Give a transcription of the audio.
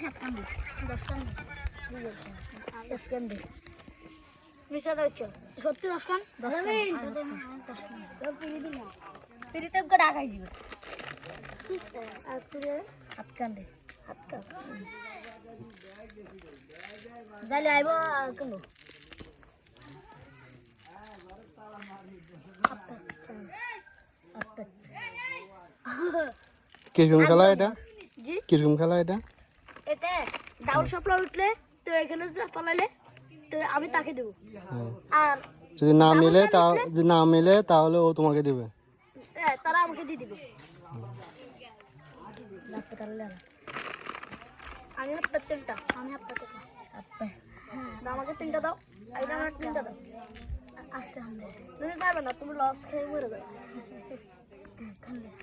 7 কান দে 10 কান দে 10 কান দে মিশা দাও সত্যি 10 কান 10 কান ফিরিতে গড়া খাই দিবে আর তুই 7 কান দে 7 কান দালে আইবো কোন কিরকম খেলা এটা জি কিরকম খেলা এটা এটা ডাউন সাপ্লাই উঠলে তো এখানে যে ফলাইলে তো আমি তাকে দেব আর যদি না মিলে তাহলে ও তোমাকে দিবে তারা আমাকে দিয়ে দিবে আমি হাতটা তিনটা আমি হাতটা আমাকে 3টা দাও আর এটা আমার 3টা দাও আসতে তুমি পারবে না তুমি লস খেয়ে মরে যাবে